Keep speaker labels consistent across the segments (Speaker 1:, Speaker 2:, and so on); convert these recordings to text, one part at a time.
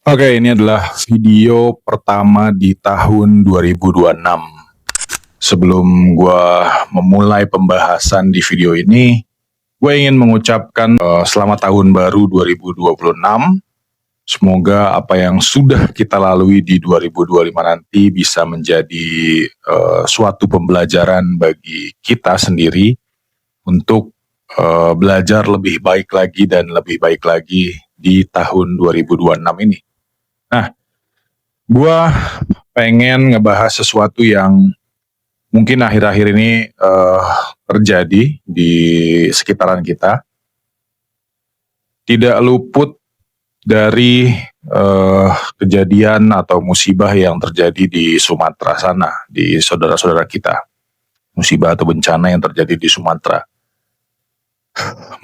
Speaker 1: Oke, ini adalah video pertama di tahun 2026. Sebelum gue memulai pembahasan di video ini, gue ingin mengucapkan selamat tahun baru 2026. Semoga apa yang sudah kita lalui di 2025 nanti bisa menjadi suatu pembelajaran bagi kita sendiri untuk belajar lebih baik lagi dan lebih baik lagi di tahun 2026 ini. Nah, gue pengen ngebahas sesuatu yang mungkin akhir-akhir ini terjadi di sekitaran kita. Tidak luput dari kejadian atau musibah yang terjadi di Sumatera sana, di saudara-saudara kita. Musibah atau bencana yang terjadi di Sumatera.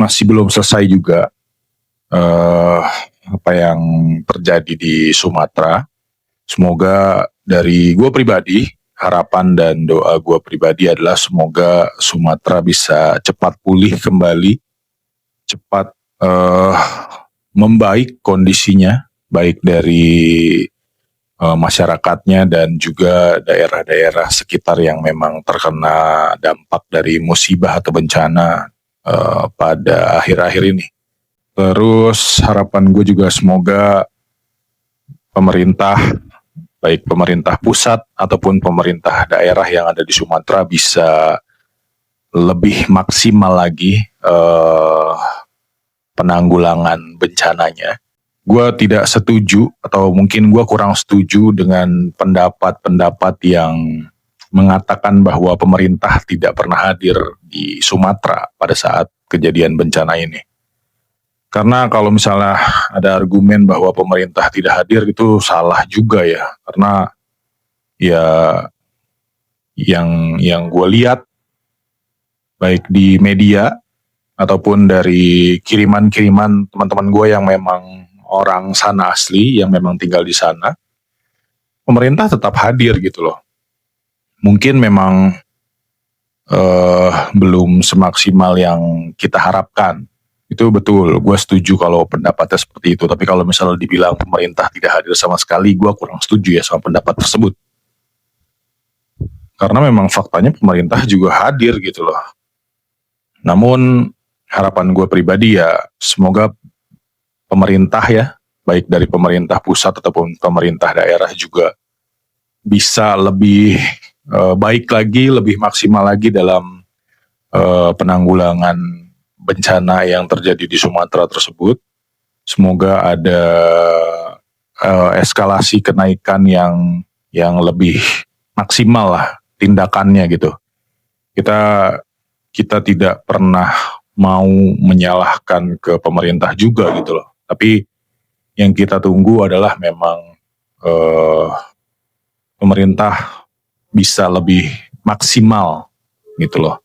Speaker 1: Masih belum selesai juga apa yang terjadi di Sumatera. Semoga dari gue pribadi, harapan dan doa gue pribadi adalah semoga Sumatera bisa cepat pulih kembali, cepat membaik kondisinya, baik dari masyarakatnya dan juga daerah-daerah sekitar yang memang terkena dampak dari musibah atau bencana pada akhir-akhir ini. Terus harapan gue juga semoga pemerintah, baik pemerintah pusat ataupun pemerintah daerah yang ada di Sumatera bisa lebih maksimal lagi penanggulangan bencananya. Gue tidak setuju atau mungkin gue kurang setuju dengan pendapat-pendapat yang mengatakan bahwa pemerintah tidak pernah hadir di Sumatera pada saat kejadian bencana ini. Karena kalau misalnya ada argumen bahwa pemerintah tidak hadir itu salah juga ya. Karena ya yang gue lihat baik di media ataupun dari kiriman-kiriman teman-teman gue yang memang orang sana asli, yang memang tinggal di sana, pemerintah tetap hadir gitu loh. Mungkin memang belum semaksimal yang kita harapkan. Itu betul, gue setuju kalau pendapatnya seperti itu. Tapi kalau misalnya dibilang pemerintah tidak hadir sama sekali, gue kurang setuju ya sama pendapat tersebut. Karena memang faktanya pemerintah juga hadir gitu loh. Namun harapan gue pribadi ya semoga pemerintah ya, baik dari pemerintah pusat ataupun pemerintah daerah juga bisa lebih baik lagi, lebih maksimal lagi dalam penanggulangan bencana yang terjadi di Sumatera tersebut. Semoga ada eskalasi kenaikan yang lebih maksimal lah tindakannya gitu. Kita tidak pernah mau menyalahkan ke pemerintah juga gitu loh. Tapi yang kita tunggu adalah memang pemerintah bisa lebih maksimal gitu loh.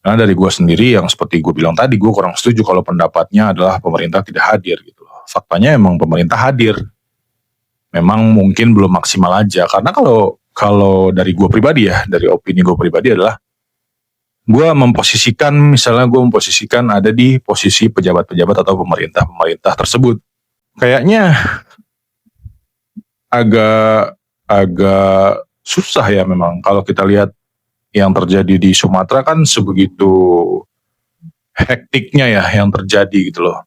Speaker 1: Karena dari gue sendiri yang seperti gue bilang tadi, gue kurang setuju kalau pendapatnya adalah pemerintah tidak hadir gitu loh. Faktanya emang pemerintah hadir. Memang mungkin belum maksimal aja. Karena kalau dari gue pribadi ya, dari opini gue pribadi adalah gue memposisikan ada di posisi pejabat-pejabat atau pemerintah tersebut. Kayaknya agak susah ya memang kalau kita lihat yang terjadi di Sumatera kan sebegitu hektiknya ya yang terjadi gitu loh.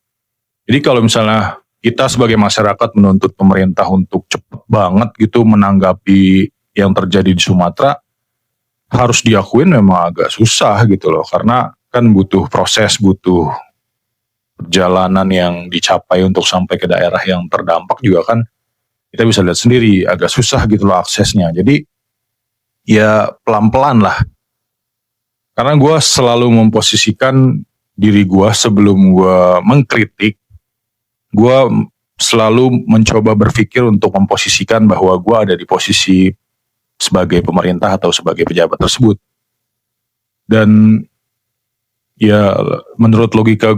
Speaker 1: Jadi kalau misalnya kita sebagai masyarakat menuntut pemerintah untuk cepet banget gitu menanggapi yang terjadi di Sumatera, harus diakuin memang agak susah gitu loh. Karena kan butuh proses, butuh perjalanan yang dicapai untuk sampai ke daerah yang terdampak juga kan kita bisa lihat sendiri agak susah gitu loh aksesnya. Jadi ya pelan-pelan lah. Karena gue selalu memposisikan diri gue sebelum gue mengkritik, gue selalu mencoba berpikir untuk memposisikan bahwa gue ada di posisi sebagai pemerintah atau sebagai pejabat tersebut. Dan ya menurut logika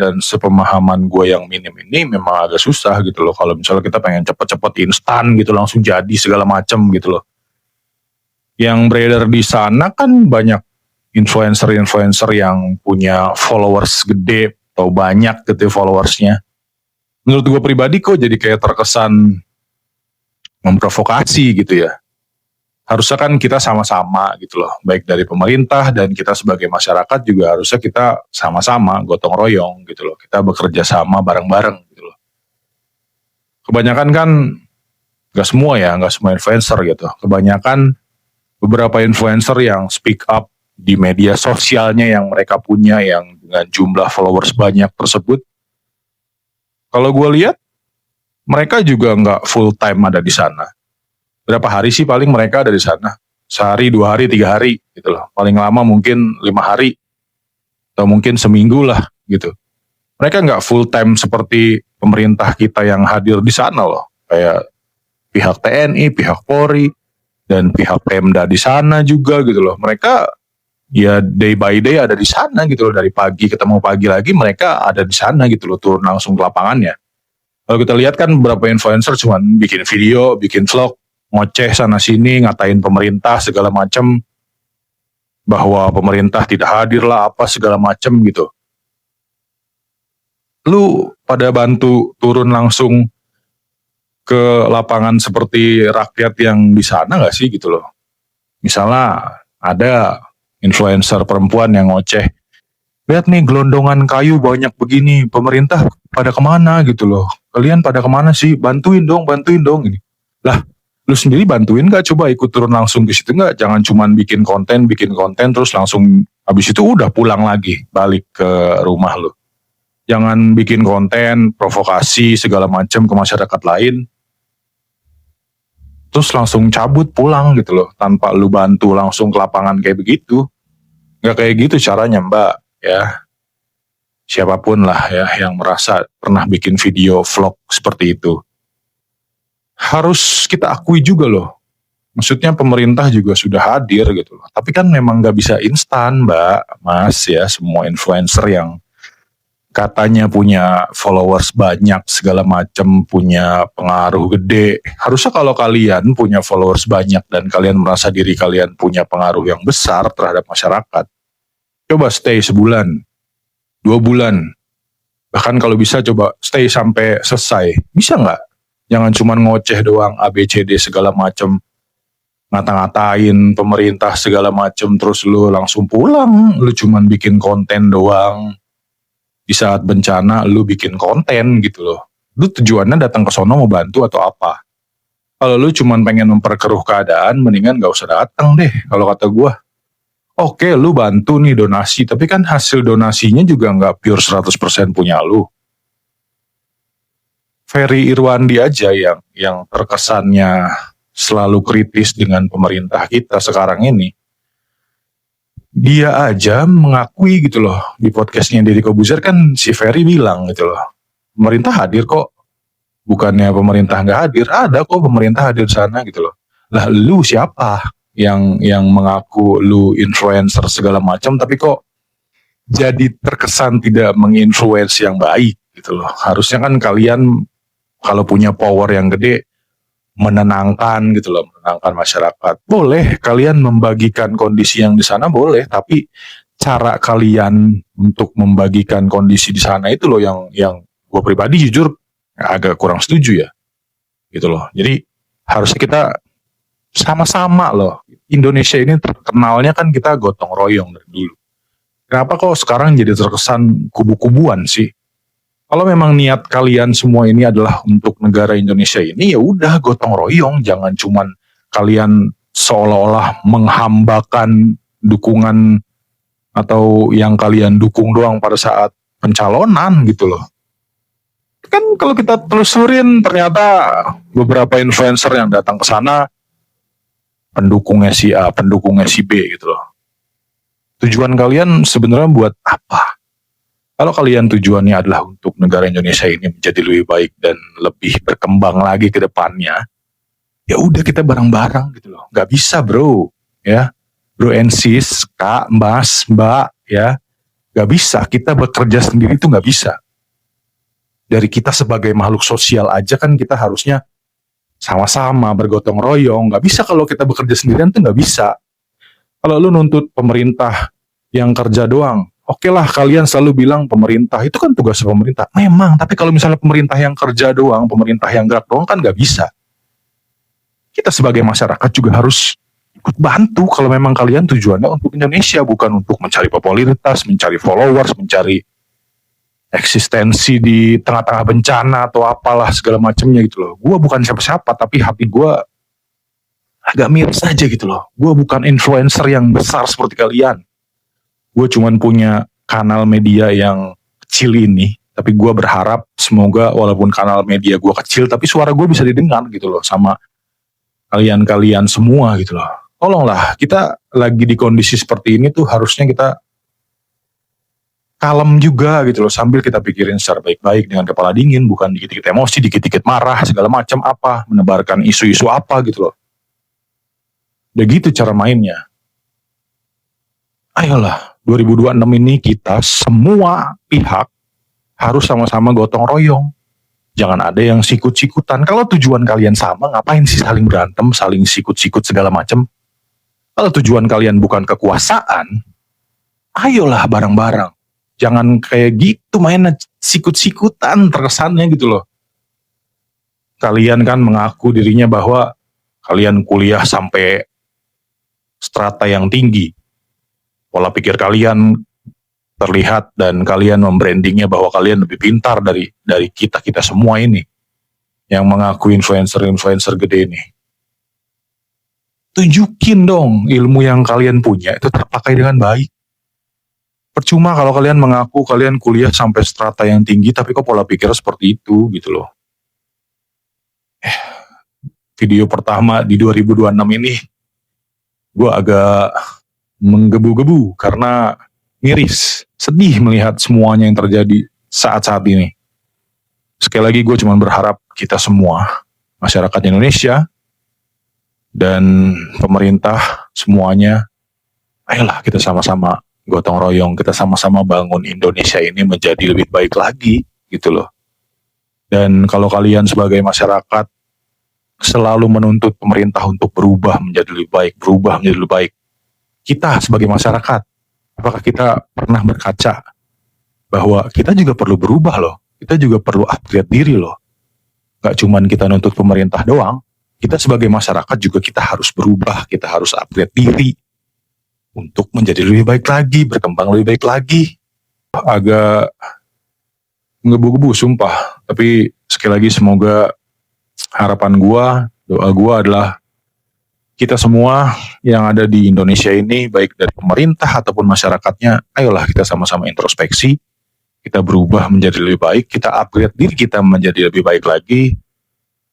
Speaker 1: dan sepemahaman gue yang minim ini memang agak susah gitu loh. Kalau misalnya kita pengen cepet-cepet instan gitu langsung jadi segala macam gitu loh. Yang beredar di sana kan banyak influencer yang punya followers gede atau banyak gitu followersnya. menurut gue pribadi kok jadi kayak terkesan memprovokasi gitu ya. Harusnya kan kita sama-sama gitu loh, baik dari pemerintah dan kita sebagai masyarakat juga harusnya kita sama-sama gotong royong gitu loh, kita bekerja sama bareng-bareng gitu loh. Kebanyakan kan nggak semua ya, nggak semua influencer gitu. Kebanyakan beberapa influencer yang speak up di media sosialnya yang mereka punya yang dengan jumlah followers banyak tersebut. Kalau gue lihat mereka juga nggak full time ada di sana. Berapa hari sih paling mereka ada di sana? Sehari, 2 hari, 3 hari gitu loh. Paling lama mungkin 5 hari atau mungkin seminggu lah gitu. Mereka nggak full time seperti pemerintah kita yang hadir di sana loh. Kayak pihak TNI, pihak Polri, dan pihak Pemda di sana juga gitu loh. Mereka ya day by day ada di sana gitu loh. Dari pagi ketemu pagi lagi mereka ada di sana gitu loh. Turun langsung ke lapangannya. Kalau kita lihat kan beberapa influencer cuman bikin video, bikin vlog, ngoceh sana sini, ngatain pemerintah segala macam, bahwa pemerintah tidak hadir lah apa segala macam gitu. Lu pada bantu turun langsung ke lapangan seperti rakyat yang di sana nggak sih gitu loh? Misalnya ada influencer perempuan yang ngoceh, lihat nih gelondongan kayu banyak begini, pemerintah pada kemana gitu loh? Kalian pada kemana sih? Bantuin dong ini. Lah, lu sendiri bantuin nggak? Coba ikut turun langsung ke situ nggak? Jangan cuman bikin konten terus langsung habis itu udah pulang lagi balik ke rumah lu. Jangan bikin konten provokasi segala macam ke masyarakat lain terus langsung cabut pulang gitu loh tanpa lu bantu langsung ke lapangan kayak begitu. Nggak kayak gitu caranya Mbak ya. Siapapun lah ya yang merasa pernah bikin video vlog seperti itu. Harus kita akui juga loh. Maksudnya pemerintah juga sudah hadir gitu loh. Tapi kan memang nggak bisa instan Mbak, Mas ya. Semua influencer yang katanya punya followers banyak segala macam, punya pengaruh gede. Harusnya kalau kalian punya followers banyak dan kalian merasa diri kalian punya pengaruh yang besar terhadap masyarakat, coba stay sebulan, 2 bulan, bahkan kalau bisa coba stay sampai selesai. Bisa nggak? Jangan cuma ngoceh doang, ABCD segala macem, ngata-ngatain pemerintah segala macem, terus lu langsung pulang, lu cuma bikin konten doang. Di saat bencana lu bikin konten gitu loh. Lu tujuannya datang ke sono mau bantu atau apa? Kalau lu cuma pengen memperkeruh keadaan, mendingan gak usah datang deh kalau kata gua. Oke, lu bantu nih donasi, tapi kan hasil donasinya juga nggak pure 100% punya lu. Ferry Irwandi aja yang terkesannya selalu kritis dengan pemerintah kita sekarang ini. Dia aja mengakui gitu loh di podcastnya Deddy Kobuzer kan si Ferry bilang gitu loh, pemerintah hadir kok, bukannya pemerintah nggak hadir, ada kok pemerintah hadir di sana gitu loh. Lah lu siapa yang mengaku lu influencer segala macam tapi kok jadi terkesan tidak menginfluence yang baik gitu loh. Harusnya kan kalian kalau punya power yang gede menenangkan gitu loh, menenangkan masyarakat. Boleh kalian membagikan kondisi yang di sana boleh, tapi cara kalian untuk membagikan kondisi di sana itu loh yang gue pribadi jujur agak kurang setuju ya. Gitu loh. Jadi harusnya kita sama-sama loh. Indonesia ini terkenalnya kan kita gotong royong dari dulu. Kenapa kok sekarang jadi terkesan kubu-kubuan sih? Kalau memang niat kalian semua ini adalah untuk negara Indonesia ini, ya udah gotong royong, jangan cuman kalian seolah-olah menghambakan dukungan atau yang kalian dukung doang pada saat pencalonan gitu loh. Kan kalau kita telusurin ternyata beberapa influencer yang datang ke sana pendukungnya si A, pendukungnya si B gitu loh. Tujuan kalian sebenarnya buat apa? Kalau kalian tujuannya adalah untuk negara Indonesia ini menjadi lebih baik dan lebih berkembang lagi ke depannya, ya udah kita bareng-bareng gitu loh. Gak bisa bro, ya, bro and sis, kak, mas, mbak, ya, gak bisa. Kita bekerja sendiri itu gak bisa. Dari kita sebagai makhluk sosial aja kan kita harusnya sama-sama bergotong royong. Gak bisa kalau kita bekerja sendirian tuh gak bisa. Kalau lu nuntut pemerintah yang kerja doang, Oke lah, kalian selalu bilang pemerintah, itu kan tugas pemerintah. Memang, tapi kalau misalnya pemerintah yang kerja doang, pemerintah yang gerak doang kan nggak bisa. Kita sebagai masyarakat juga harus ikut bantu kalau memang kalian tujuannya untuk Indonesia, bukan untuk mencari popularitas, mencari followers, mencari eksistensi di tengah-tengah bencana atau apalah segala macamnya gitu loh. Gue bukan siapa-siapa, tapi hati gue agak miris aja gitu loh. Gue bukan influencer yang besar seperti kalian. Gue cuman punya kanal media yang kecil ini, tapi gue berharap semoga walaupun kanal media gue kecil, tapi suara gue bisa didengar gitu loh sama kalian-kalian semua gitu loh. Tolonglah, kita lagi di kondisi seperti ini tuh harusnya kita kalem juga gitu loh, sambil kita pikirin secara baik-baik dengan kepala dingin, bukan dikit-dikit emosi, dikit-dikit marah, segala macam apa, menebarkan isu-isu apa gitu loh. Udah gitu cara mainnya. Ayolah, 2026 ini kita semua pihak harus sama-sama gotong royong. Jangan ada yang sikut-sikutan. Kalau tujuan kalian sama, ngapain sih saling berantem, saling sikut-sikut segala macam? Kalau tujuan kalian bukan kekuasaan, ayolah bareng-bareng. Jangan kayak gitu mainnya sikut-sikutan terkesannya gitu loh. Kalian kan mengaku dirinya bahwa kalian kuliah sampai strata yang tinggi. Pola pikir kalian terlihat dan kalian membrandingnya bahwa kalian lebih pintar dari kita semua ini yang mengaku influencer gede ini. Tunjukin dong ilmu yang kalian punya itu terpakai dengan baik. Percuma kalau kalian mengaku kalian kuliah sampai strata yang tinggi tapi kok pola pikir seperti itu gitu loh. Video pertama di 2026 ini gue agak menggebu-gebu karena miris, sedih melihat semuanya yang terjadi saat-saat ini. Sekali lagi gue cuma berharap kita semua, masyarakat Indonesia dan pemerintah semuanya, ayolah kita sama-sama gotong royong, kita sama-sama bangun Indonesia ini menjadi lebih baik lagi gitu loh. Dan kalau kalian sebagai masyarakat selalu menuntut pemerintah untuk berubah menjadi lebih baik, kita sebagai masyarakat, apakah kita pernah berkaca bahwa kita juga perlu berubah loh, kita juga perlu upgrade diri loh. Gak cuman kita nuntut pemerintah doang, kita sebagai masyarakat juga kita harus berubah, kita harus upgrade diri untuk menjadi lebih baik lagi, berkembang lebih baik lagi. Agak ngebu-gebu sumpah, tapi sekali lagi semoga harapan gua, doa gua adalah kita semua yang ada di Indonesia ini, baik dari pemerintah ataupun masyarakatnya, ayolah kita sama-sama introspeksi, kita berubah menjadi lebih baik, kita upgrade diri kita menjadi lebih baik lagi,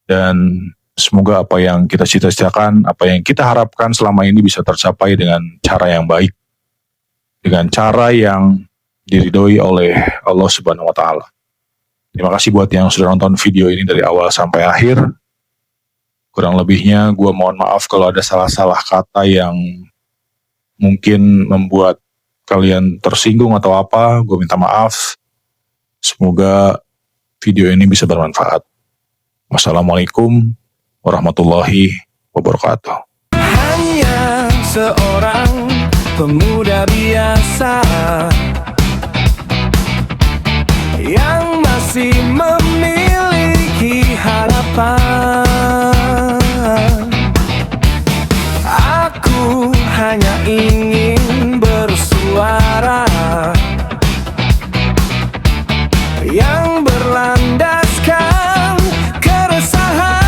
Speaker 1: dan semoga apa yang kita cita-citakan, apa yang kita harapkan selama ini bisa tercapai dengan cara yang baik, dengan cara yang diridhoi oleh Allah Subhanahu wa Ta'ala. Terima kasih buat yang sudah nonton video ini dari awal sampai akhir. Kurang lebihnya gue mohon maaf kalau ada salah-salah kata yang mungkin membuat kalian tersinggung atau apa. Gue minta maaf. Semoga video ini bisa bermanfaat. Wassalamualaikum warahmatullahi wabarakatuh.
Speaker 2: Hanya seorang pemuda biasa yang masih memiliki harapan. Aku hanya ingin bersuara yang berlandaskan keresahan.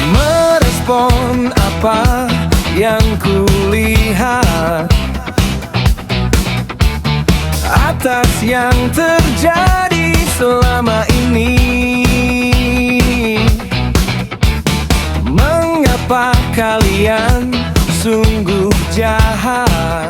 Speaker 2: Merespon apa yang kulihat atas yang terjadi selama ini. Mengapa kalian sungguh jahat?